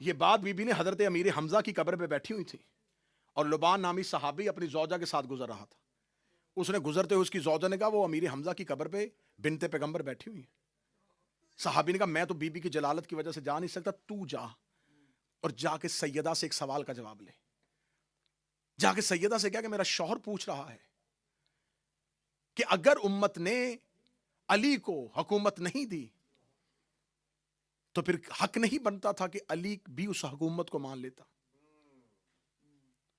یہ بات be be نے حضرت امیر حمزہ کی قبر پہ بیٹھی ہوئی تھی اور لبان نامی صحابی اپنی زوجہ کے ساتھ گزر رہا تھا. اس نے گزرتے ہوئے اس کی زوجہ نے کہا وہ امیر حمزہ کی قبر پہ بنت پیغمبر بیٹھی ہوئی ہے. صحابی نے کہا میں تو بی بی کی جلالت کی وجہ سے جا نہیں سکتا, تو جا اور جا کے سیدہ سے ایک سوال کا جواب لے. جا کے سیدہ سے کہا کہ میرا شوہر پوچھ رہا ہے کہ اگر امت نے علی کو حکومت نہیں دی تو پھر حق نہیں بنتا تھا کہ علی بھی اس حکومت کو مان لیتا.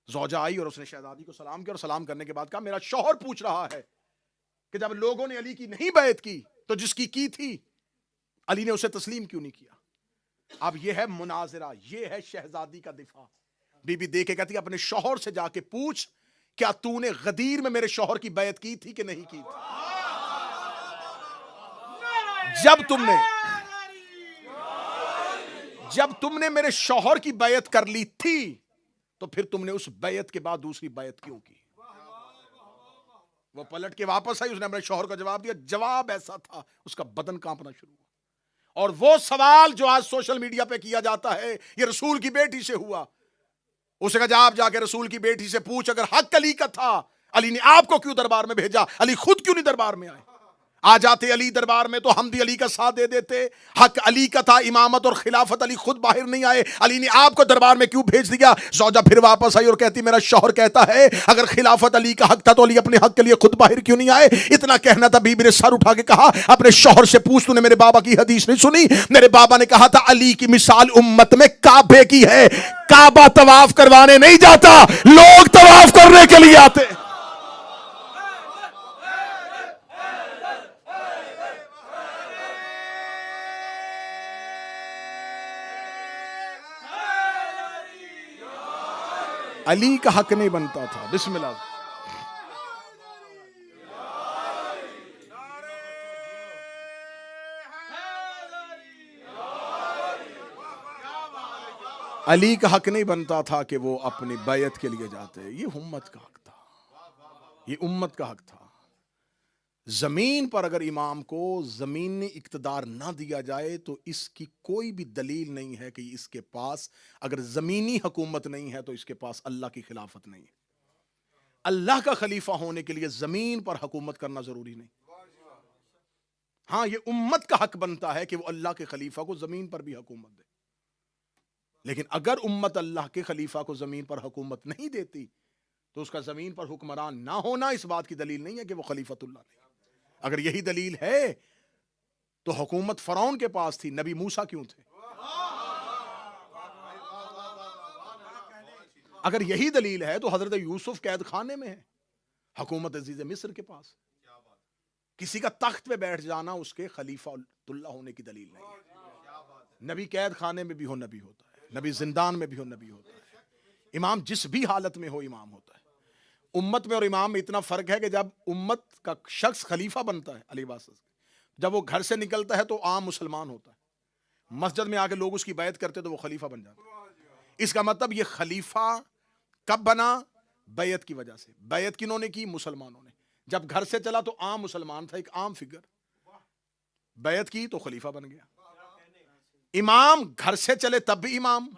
زوجہ آئی اور اس نے شہزادی کو سلام کیا اور سلام کرنے کے بعد کہا میرا شوہر پوچھ رہا ہے کہ جب لوگوں نے علی کی نہیں بیعت کی تو جس کی تھی علی نے اسے تسلیم کیوں نہیں کیا. اب یہ ہے مناظرہ, یہ ہے شہزادی کا دفاع. بی بی دے کے کہتی ہے اپنے شوہر سے جا کے پوچھ کیا تو نے غدیر میں میرے شوہر کی بیعت کی تھی کہ نہیں کی تھی. جب تم نے میرے شوہر کی بیعت کر لی تھی تو پھر تم نے اس بیعت کے بعد دوسری بیعت کیوں کی. وہ پلٹ کے واپس آئی, اس نے اپنے شوہر کا جواب دیا. جواب ایسا تھا اس کا بدن کانپنا شروع ہوا. اور وہ سوال جو آج سوشل میڈیا پہ کیا جاتا ہے یہ رسول کی بیٹی سے ہوا. اسے کہا آپ جا کے رسول کی بیٹی سے پوچھ اگر حق علی کا تھا علی نے آپ کو کیوں دربار میں بھیجا, علی خود کیوں نہیں دربار میں آئے. آ جاتے علی دربار میں تو ہم بھی علی کا ساتھ دے دیتے. حق علی کا تھا امامت اور خلافت, علی خود باہر نہیں آئے, علی نے آپ کو دربار میں کیوں بھیج دیا. زوجہ پھر واپس آئی اور کہتی میرا شوہر کہتا ہے اگر خلافت علی کا حق تھا تو علی اپنے حق کے لیے خود باہر کیوں نہیں آئے. اتنا کہنا تھا بی بی نے سر اٹھا کے کہا اپنے شوہر سے پوچھ تو نے میرے بابا کی حدیث نہیں سنی. میرے بابا نے کہا تھا علی کی مثال امت میں کعبے کی ہے. کعبہ طواف کروانے نہیں جاتا, لوگ طواف کرنے کے لیے آتے. علی کا حق نہیں بنتا تھا. بسم اللہ. علی کا حق نہیں بنتا تھا کہ وہ اپنی بیعت کے لیے جاتے. یہ امت کا حق تھا, یہ امت کا حق تھا. زمین پر اگر امام کو زمینی اقتدار نہ دیا جائے تو اس کی کوئی بھی دلیل نہیں ہے کہ اس کے پاس اگر زمینی حکومت نہیں ہے تو اس کے پاس اللہ کی خلافت نہیں ہے. اللہ کا خلیفہ ہونے کے لیے زمین پر حکومت کرنا ضروری نہیں. ہاں یہ امت کا حق بنتا ہے کہ وہ اللہ کے خلیفہ کو زمین پر بھی حکومت دے. لیکن اگر امت اللہ کے خلیفہ کو زمین پر حکومت نہیں دیتی تو اس کا زمین پر حکمران نہ ہونا اس بات کی دلیل نہیں ہے کہ وہ خلیفۃ اللہ نہیں. اگر یہی دلیل ہے تو حکومت فرعون کے پاس تھی, نبی موسیٰ کیوں تھے؟ اگر یہی دلیل ہے تو حضرت یوسف قید خانے میں ہے, حکومت عزیز مصر کے پاس. کسی کا تخت پہ بیٹھ جانا اس کے خلیفہ اللہ ہونے کی دلیل نہیں ہے. نبی قید خانے میں بھی ہو نبی ہوتا ہے, نبی زندان میں بھی ہو نبی ہوتا ہے, امام جس بھی حالت میں ہو امام ہوتا ہے. امت میں اور امام میں اتنا فرق ہے کہ جب امت کا شخص خلیفہ بنتا ہے علی واسطہ, جب وہ گھر سے نکلتا ہے تو عام مسلمان ہوتا ہے. مسجد میں آ کے لوگ اس کی بیعت کرتے تو وہ خلیفہ بن جاتا ہے. اس کا مطلب یہ خلیفہ کب بنا؟ بیعت کی وجہ سے. بیعت کنہوں نے کی؟ مسلمانوں نے. جب گھر سے چلا تو عام مسلمان تھا, ایک عام فگر. بیعت کی تو خلیفہ بن گیا. امام گھر سے چلے تب بھی امام,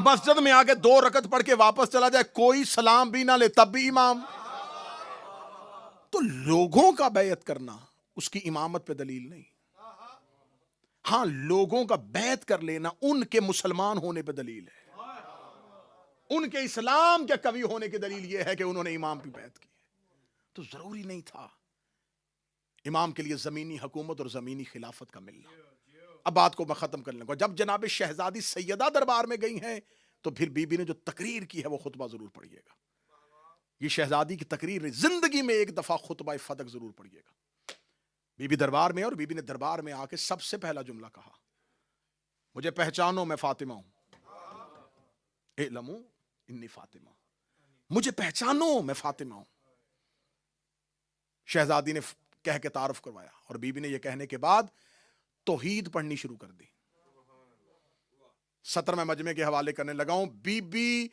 مسجد میں آ کے 2 رکعت پڑھ کے واپس چلا جائے کوئی سلام بھی نہ لے تب بھی امام. تو لوگوں کا بیعت کرنا اس کی امامت پہ دلیل نہیں. ہاں لوگوں کا بیعت کر لینا ان کے مسلمان ہونے پہ دلیل ہے, ان کے اسلام کے قوی ہونے کی دلیل یہ ہے کہ انہوں نے امام پہ بیعت کی ہے. تو ضروری نہیں تھا امام کے لیے زمینی حکومت اور زمینی خلافت کا ملنا. اب بات کو میں ختم کر لوں گا. جب جناب شہزادی سیدہ دربار میں گئی ہیں تو پھر بی بی نے جو تقریر کی ہے وہ خطبہ ضرور پڑھیے گا. یہ شہزادی کی تقریر ہے, زندگی میں ایک دفعہ خطبہ فتق ضرور پڑھیے گا. بی بی دربار میں, اور بی بی نے دربار میں آ کے سب سے پہلا جملہ کہا مجھے پہچانو میں فاطمہ ہوں. اعلموا انی فاطمہ, مجھے پہچانو میں فاطمہ ہوں. شہزادی نے کہہ کے تعارف کروایا اور بی بی نے یہ کہنے کے بعد توحید پڑھنی شروع کر دی. 17 میں مجمع کے حوالے کرنے لگا ہوں. بی بی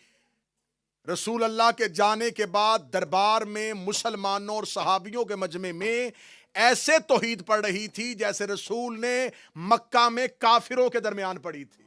رسول اللہ کے جانے کے بعد دربار میں مسلمانوں اور صحابیوں کے مجمع میں ایسے توحید پڑھ رہی تھی جیسے رسول نے مکہ میں کافروں کے درمیان پڑھی تھی.